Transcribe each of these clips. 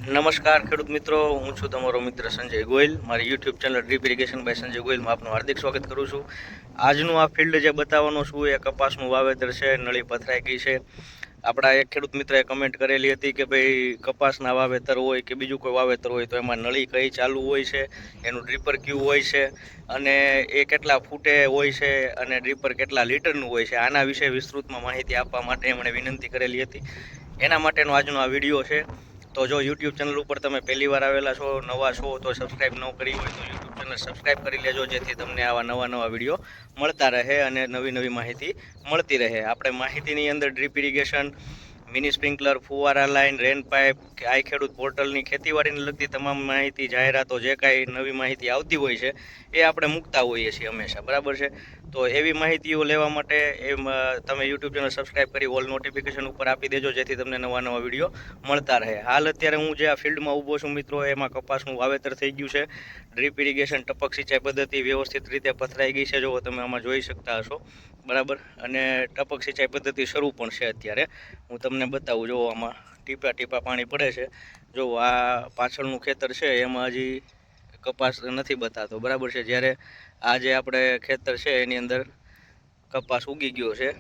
નમસ્કાર ખેડૂત મિત્રો, હું છું તમારો મિત્ર સંજય ગોયલ. મારી YouTube channel drip irrigation by Sanjay ગોયલમાં આપનું હાર્દિક સ્વાગત કરું છું. આજનું આ ફિલ્ડ જે બતાવવાનું છું એ કપાસનું વાવેતર છે. નળી પથરાઈ ગઈ છે. આપણા એક ખેડૂત મિત્રએ કમેન્ટ કરેલી હતી કે ભાઈ કપાસના વાવેતર હોય કે બીજું કોઈ વાવેતર હોય તો એમાં નળી કઈ ચાલુ હોય છે, એનું ડ્રીપર ક્યુ હોય છે અને એ કેટલા ફૂટે હોય છે અને ડ્રીપર કેટલા લીટરનું હોય છે. આના વિશે વિસ્તૃતમાં માહિતી આપવા માટે એમણે વિનંતી કરેલી હતી. એના માટેનો આજનો આ વિડીયો છે. તો જો યુટ્યુબ ચેનલ ઉપર તમે પહેલી વાર આવેલા છો, નવા છો, તો સબસ્ક્રાઈબ ન કરી હોય તો યુટ્યુબ ચેનલ સબસ્ક્રાઈબ કરી લેજો, જેથી તમને આવા નવા વિડીયો મળતા રહે અને નવી માહિતી મળતી રહે. આપણે માહિતીની અંદર ડ્રીપ ઇરિગેશન, મિની સ્પ્રિંકલર, ફુવારા લાઇન, રેન પાઇપ, આઈ ખેડૂત પોર્ટલની ખેતીવાડીને લગતી તમામ માહિતી, જાહેરાતો, જે કાંઈ નવી માહિતી આવતી હોય છે એ આપણે મૂકતા હોઈએ છીએ હંમેશા, બરાબર છે. તો એવી માહિતીઓ લેવા માટે તમે યુટ્યુબ ચેનલ સબસ્ક્રાઈબ કરી ઓલ નોટિફિકેશન ઉપર આપી દેજો, જેથી તમને નવા વિડીયો મળતા રહે. હાલ અત્યારે હું જે આ ફિલ્ડમાં ઊભો છું મિત્રો, એમાં કપાસનું વાવેતર થઈ ગયું છે. ડ્રીપ ઇરિગેશન ટપક સિંચાઈ પદ્ધતિ વ્યવસ્થિત રીતે પથરાઈ ગઈ છે, જો તમે આમાં જોઈ શકતા હશો, બરાબર. અને ટપક સિંચાઈ પદ્ધતિ શરૂ પણ છે અત્યારે. હું તમને બતાવું, જો આમાં ટીપા પાણી પડે છે. જો આ પાછળનું ખેતર છે એમાં હજી કપાસ નથી બતાતો, બરાબર છે. જ્યારે આ જે આપણે ખેતર છે એની અંદર કપાસ ઉગી ગયો છે.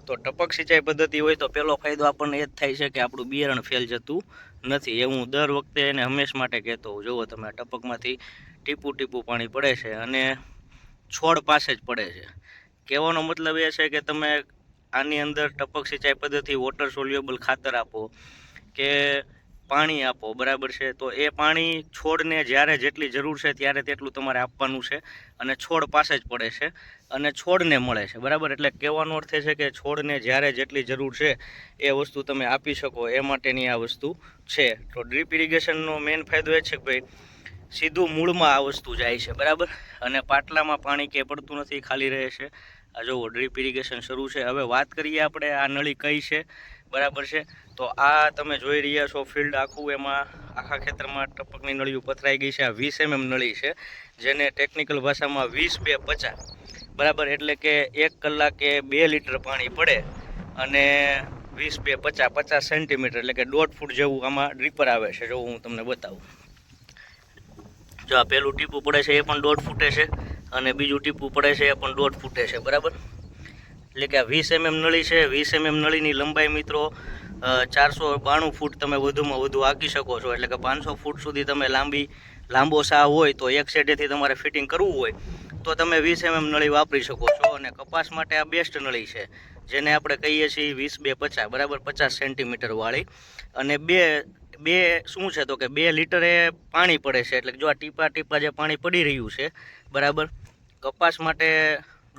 તો ટપક સિંચાઈ પદ્ધતિ હોય તો પહેલો ફાયદો આપણને એ જ થાય છે કે આપણું બિયારણ ફેલ જતું નથી. એ હું દર વખતે એને હંમેશ માટે કહેતો હોઉં. જુઓ તમે, આ ટપકમાંથી ટીપું પાણી પડે છે અને છોડ પાસે જ પડે છે. કહેવાનો મતલબ એ છે કે તમે આની અંદર ટપક સિંચાઈ પદ્ધતિ વોટર સોલ્યુબલ ખાતર આપો કે પાણી આપો, બરાબર છે. તો એ પાણી છોડને જ્યારે જેટલી જરૂર છે ત્યારે તેટલું તમારે આપવાનું છે અને છોડ પાસે જ પડે છે અને છોડને મળે છે, બરાબર. એટલે કહેવાનો અર્થ એ છે કે છોડને જ્યારે જેટલી જરૂર છે એ વસ્તુ તમે આપી શકો, એ માટેની આ વસ્તુ છે. તો ડ્રીપ ઇરિગેશનનો મેઇન ફાયદો એ છે કે ભાઈ સીધું મૂળમાં આ વસ્તુ જાય છે, બરાબર. અને પાટલામાં પાણી કે પડતું નથી, ખાલી રહે છે. આ જુઓ, ડ્રીપ ઇરિગેશન શરૂ છે. હવે વાત કરીએ આપણે આ નળી કઈ છે, બરાબર છે. તો આ તમે જોઈ રહ્યા છો ફિલ્ડ આખું, એમાં આખા ખેતરમાં ટપકની નળીઓ પથરાઈ ગઈ છે. આ 20 mm નળી છે, જેને ટેકનિકલ ભાષામાં 20-2-50, બરાબર. એટલે કે 1 કલાકે 2 લીટર પાણી પડે અને 20-2-50, 50 સેન્ટીમીટર એટલે કે 1.5 ફૂટ જેવું આમાં ડ્રીપર આવે છે. જો હું તમને બતાવું, જો આ પહેલું ટીપું પડે છે એ પણ 1.5 ફૂટે છે અને બીજું ટીપું પડે છે એ પણ 1.5 ફૂટે છે, બરાબર. એટલે કે આ 20 mm નળી છે. 20 mm નળીની લંબાઈ મિત્રો 492 ફૂટ તમે વધુમાં વધુ આંકી શકો છો. એટલે કે 500 ફૂટ સુધી તમે લાંબો સાહ હોય તો એક સેટેથી તમારે ફિટિંગ કરવું હોય તો તમે 20 mm નળી વાપરી શકો છો. અને કપાસ માટે આ બેસ્ટ નળી છે, જેને આપણે કહીએ છીએ 20-2-50, બરાબર, 50 સેન્ટીમીટર વાળી. અને બે શું છે તો કે 2 લીટરે પાણી પડે છે. એટલે જો આ ટીપા જે પાણી પડી રહ્યું છે, બરાબર, કપાસ માટે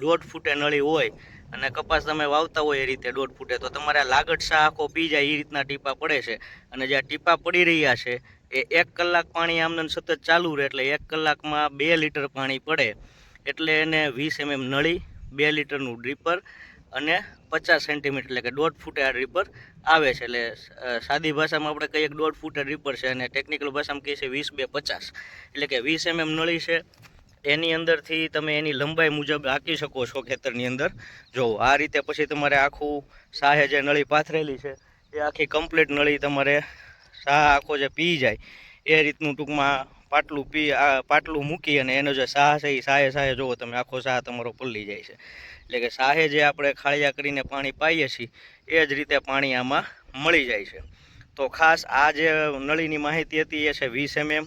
1.5 ફૂટે નળી હોય અને કપાસ તમે વાવતા હોય એ રીતે 1.5 ફૂટે, તો તમારે લાગટ સા આખો પી જાય એ રીતના ટીપા પડે છે. અને જે ટીપા પડી રહ્યા છે એ 1 કલાક પાણી આમને સતત ચાલુ રહે, એટલે 1 કલાકમાં 2 લીટર પાણી પડે. એટલે એને 20 mm નળી, 2 લીટરનું ડ્રીપર અને 50 સેન્ટીમીટર એટલે કે 1.5 ફૂટે આ ડ્રીપર આવે છે. એટલે સાદી ભાષામાં આપણે કહીએ 1.5 ફૂટે ડ્રીપર છે અને ટેકનિકલ ભાષામાં કહીએ છીએ 20-2-50. એટલે કે 20 mm નળી છે. એની અંદરથી તમે એની લંબાઈ મુજબ આંકી શકો છો ખેતરની અંદર. જો આ રીતે પછી તમારે આખું સાહે જે નળી પાથરેલી છે એ આખી કમ્પ્લીટ નળી તમારે સાહ આખો જે પી જાય એ રીતનું ટૂંકમાં પાટલું મૂકી અને એનો જે સાહ છે એ સાહે જુઓ તમે, આખો સાહ તમારો પલળી જાય છે. એટલે કે સાહે જે આપણે ખાળિયા કરીને પાણી પાઈએ છીએ એ જ રીતે પાણી આમાં મળી જાય છે. તો ખાસ આ જે નળીની માહિતી હતી એ છે 20 mm,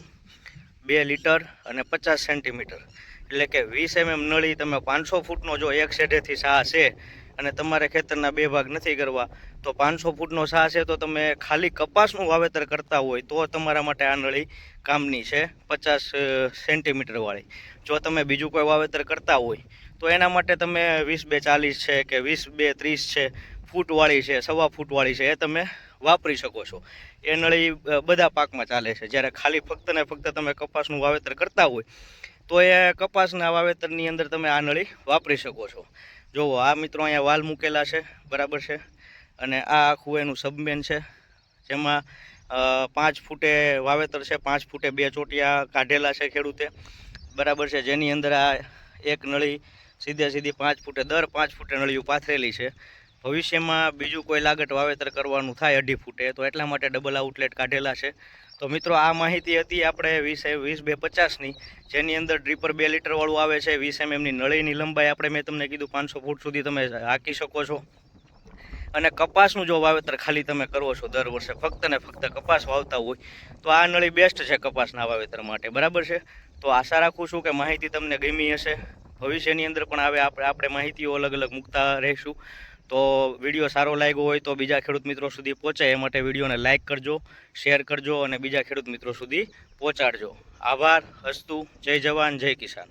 2 લીટર અને 50 સેન્ટીમીટર. એટલે કે 20 mm નળી તમે 500 ફૂટનો જો એક સેઢેથી સાહ છે અને તમારે ખેતરના 2 ભાગ નથી કરવા, તો 500 ફૂટનો સાહ છે તો તમે ખાલી કપાસનું વાવેતર કરતા હોય તો તમારા માટે આ નળી કામની છે, 50 સેન્ટીમીટર વાળી. જો તમે બીજું કોઈ વાવેતર કરતા હોય તો એના માટે તમે 20-2-40 છે કે 20-2-30 છે, ફૂટવાળી છે, 1.25 ફૂટવાળી છે, એ તમે વાપરી શકો છો. એ નળી બધા પાકમાં ચાલે છે. જ્યારે ખાલી ફક્ત ને ફક્ત તમે કપાસનું વાવેતર કરતા હોય તો એ કપાસના વાવેતરની અંદર તમે આ નળી વાપરી શકો છો. જુઓ આ મિત્રો અહીંયા વાલ મૂકેલા છે, બરાબર છે. અને આ આખું એનું સબમેન છે, જેમાં 5 ફૂટે વાવેતર છે. 5 ફૂટે 2 ચોટિયા કાઢેલા છે ખેડૂતે, બરાબર છે. જેની અંદર આ એક નળી સીધી 5 ફૂટે, દર 5 ફૂટે નળીઓ પાથરેલી છે. ભવિષ્યમાં બીજું કોઈ લાગટ વાવેતર કરવાનું થાય 2.5 ફૂટે તો એટલા માટે ડબલ આઉટલેટ કાઢેલા છે. તો મિત્રો આ માહિતી હતી આપણે 20/50ની, જેની અંદર ડ્રીપર 2 લીટરવાળું આવે છે. 20 mm નળીની લંબાઈ આપણે મેં તમને કીધું 500 ફૂટ સુધી તમે હાંકી શકો છો. અને કપાસનું જો વાવેતર ખાલી તમે કરો છો દર વર્ષે ફક્ત ને ફક્ત કપાસ વાવતા હોય તો આ નળી બેસ્ટ છે કપાસના વાવેતર માટે, બરાબર છે. તો આશા રાખું છું કે માહિતી તમને ગમી હશે. ભવિષ્યની અંદર પણ આપણે માહિતીઓ અલગ અલગ મૂકતા રહીશું. તો વિડીયો સારો લાગ્યો હોય તો બીજા ખેડૂત મિત્રો સુધી પહોંચે એ માટે વિડીયોને લાઇક કરજો, શેર કરજો અને બીજા ખેડૂત મિત્રો સુધી પહોંચાડજો. આભાર. હસ્તુ. જય જવાન, જય કિસાન.